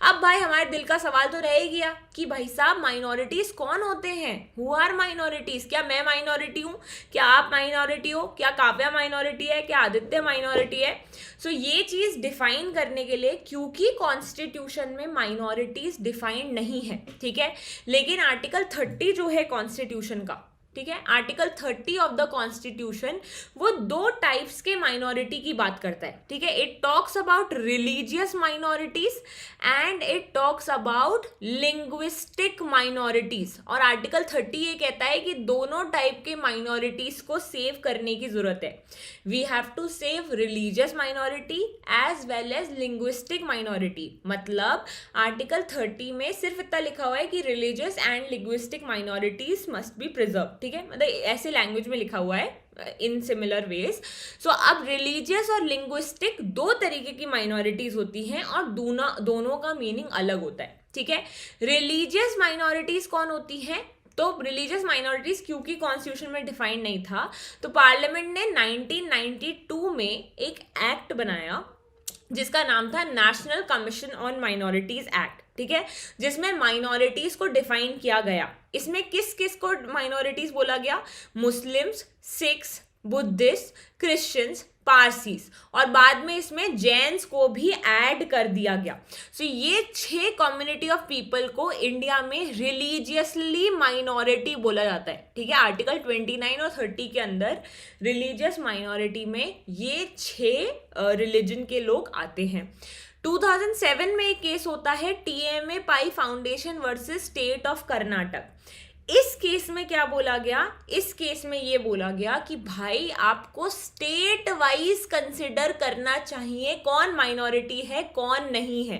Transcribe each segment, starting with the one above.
अब भाई हमारे दिल का सवाल तो रह ही गया कि भाई साहब माइनॉरिटीज कौन होते हैं, हु आर माइनॉरिटीज। क्या मैं माइनॉरिटी हूँ, क्या आप माइनॉरिटी हो, क्या काव्या माइनॉरिटी है, क्या आदित्य माइनॉरिटी है। सो ये चीज डिफाइन करने के लिए, क्योंकि कॉन्स्टिट्यूशन में माइनॉरिटीज डिफाइंड नहीं है, ठीक है, लेकिन आर्टिकल 30 जो है कॉन्स्टिट्यूशन का, ठीक है, आर्टिकल 30 ऑफ द कॉन्स्टिट्यूशन वो दो टाइप्स के माइनॉरिटी की बात करता है, ठीक है। It talks about religious minorities and it talks about linguistic minorities. और आर्टिकल 30 ये कहता है कि दोनों टाइप के माइनॉरिटीज को सेव करने की जरूरत है। We have to save religious minority as well as linguistic minority. मतलब आर्टिकल 30 में सिर्फ इतना लिखा हुआ है कि religious and linguistic minorities must be preserve, ठीक है, मतलब ऐसे लैंग्वेज में लिखा हुआ है इन सिमिलर वेज। सो अब रिलीजियस और लिंग्विस्टिक दो तरीके की माइनॉरिटीज होती हैं और दोनों का मीनिंग अलग होता है, ठीक है। रिलीजियस माइनॉरिटीज कौन होती हैं, तो रिलीजियस माइनॉरिटीज क्योंकि कॉन्स्टिट्यूशन में डिफाइंड नहीं था, तो पार्लियामेंट ने 1992 में एक एक्ट बनाया जिसका नाम था national commission on minorities act, ठीक है, जिसमें माइनॉरिटीज को डिफाइन किया गया। इसमें किस किस को माइनॉरिटीज बोला गया, मुस्लिम्स, सिख्स, बुद्धिस्ट, क्रिश्चियंस, पारसीस, और बाद में इसमें जैन्स को भी ऐड कर दिया गया। सो ये 6 कम्युनिटी ऑफ पीपल को इंडिया में रिलीजियसली माइनॉरिटी बोला जाता है, ठीक है। आर्टिकल 29 और 30 के अंदर रिलीजियस माइनॉरिटी में ये 6 रिलीजन के लोग आते हैं। 2007 में एक केस होता है TMA pi foundation versus state of Karnataka. इस केस में क्या बोला गया, इस केस में ये बोला गया कि भाई आपको स्टेट वाइज कंसिडर करना चाहिए कौन माइनॉरिटी है कौन नहीं है।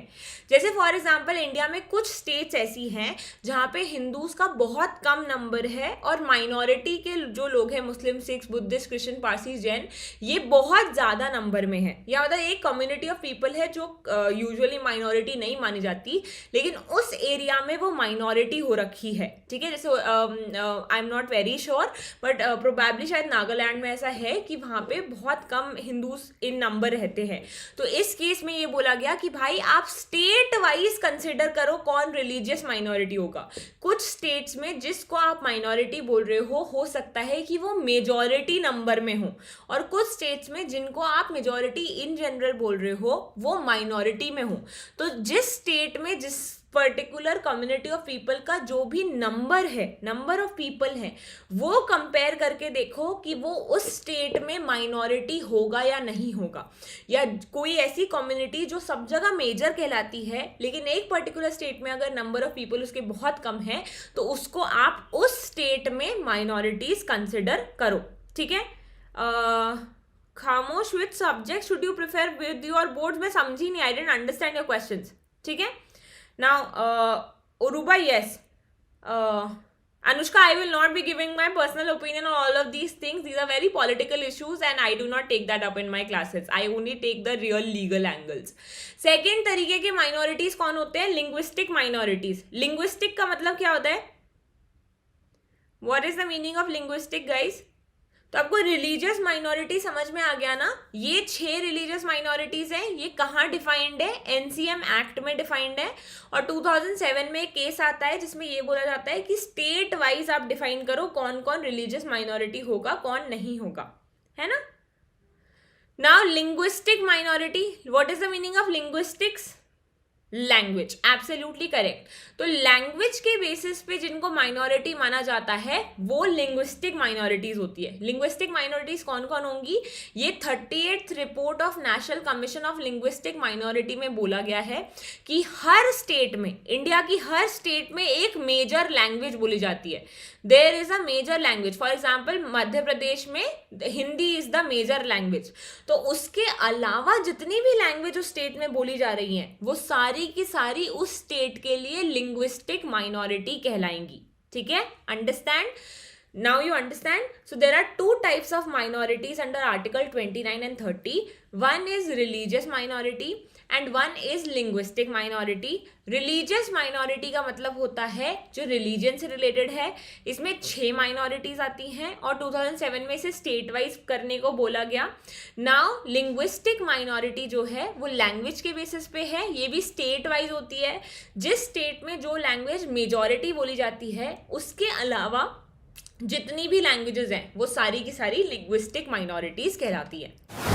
जैसे फॉर एग्जांपल इंडिया में कुछ स्टेट्स ऐसी हैं जहाँ पे हिंदूज का बहुत कम नंबर है और माइनॉरिटी के जो लोग हैं Muslim, Sikhs, Buddhist, Christian, Parsi, Jain, ये बहुत ज़्यादा नंबर में है। या मतलब एक कम्युनिटी ऑफ पीपल है जो यूजुअली माइनॉरिटी नहीं मानी जाती, लेकिन उस एरिया में वो माइनॉरिटी हो रखी है, ठीक है। जैसे I am not very sure but probably शायद नागालैंड में ऐसा है कि वहाँ पे बहुत कम हिंदूज इन नंबर रहते हैं। तो इस केस में ये बोला गया कि भाई आप स्टेट वाइज कंसिडर करो कौन रिलीजियस माइनॉरिटी होगा। कुछ स्टेट्स में जिसको आप माइनॉरिटी बोल रहे हो सकता है कि वो मेजॉरिटी नंबर में हो, और कुछ स्टेट्स में जिनको आप मेजॉरिटी इन जनरल बोल रहे हो वो माइनॉरिटी में हो। तो जिस स्टेट में जिस पर्टिकुलर कम्युनिटी ऑफ पीपल का जो भी नंबर है, नंबर ऑफ पीपल है, वो कंपेयर करके देखो कि वो उस स्टेट में माइनॉरिटी होगा या नहीं होगा। या कोई ऐसी कम्युनिटी जो सब जगह मेजर कहलाती है लेकिन एक पर्टिकुलर स्टेट में अगर नंबर ऑफ पीपल उसके बहुत कम है तो उसको आप उस स्टेट में माइनॉरिटीज कंसिडर करो, ठीक है। खामोश with subject should you prefer with your boards, मैं समझी नहीं, आई डेंट अंडरस्टैंड योर क्वेश्चंस, ठीक है। Now, Uruba, yes. Anushka, I will not be giving my personal opinion on all of these things. These are very political issues and I do not take that up in my classes. I only take the real legal angles. Second तरीके के minorities कौन होते हैं, linguistic minorities. Linguistic का मतलब क्या होता है? What is the meaning of linguistic, guys? तो आपको रिलीजियस माइनॉरिटी समझ में आ गया ना। ये 6 रिलीजियस माइनॉरिटीज हैं, ये कहाँ डिफाइंड है, एनसीएम एक्ट में डिफाइंड है। और 2007 में एक केस आता है जिसमें ये बोला जाता है कि स्टेट वाइज आप डिफाइन करो कौन कौन रिलीजियस माइनॉरिटी होगा कौन नहीं होगा, है ना। Now linguistic minority, what is the meaning of linguistics, language, absolutely correct. तो लैंग्वेज के बेसिस पे जिनको माइनॉरिटी माना जाता है वो लिंग्विस्टिक माइनॉरिटीज होती है। लिंग्विस्टिक माइनॉरिटीज कौन कौन होंगी, ये 38th report of national commission of linguistic minority में बोला गया है कि हर स्टेट में, इंडिया की हर स्टेट में एक मेजर लैंग्वेज बोली जाती है। There is a major language, for example Madhya Pradesh में Hindi is the major language. तो उसके अलावा जितनी भी लैंग्वेज उस स्टेट में बोली जा रही हैं वो सारी की सारी उस स्टेट के लिए लिंग्विस्टिक माइनॉरिटी कहलाएंगी, ठीक है। Understand, now you understand. So there are 2 types of minorities under article 29 and 30. One is religious minority and one is linguistic minority. Religious minority का मतलब होता है जो रिलीजन से रिलेटेड है। इसमें 6 माइनॉरिटीज आती हैं और 2007 में इसे स्टेट वाइज करने को बोला गया। नाउ लिंग्विस्टिक माइनॉरिटी जो है वो लैंग्वेज के बेसिस पे है, ये भी स्टेट वाइज होती है। जिस स्टेट में जो लैंग्वेज मेजॉरिटी बोली जाती है उसके अलावा जितनी भी लैंग्वेजेस हैं वो सारी की सारी लिंग्विस्टिक माइनॉरिटीज कहलाती है।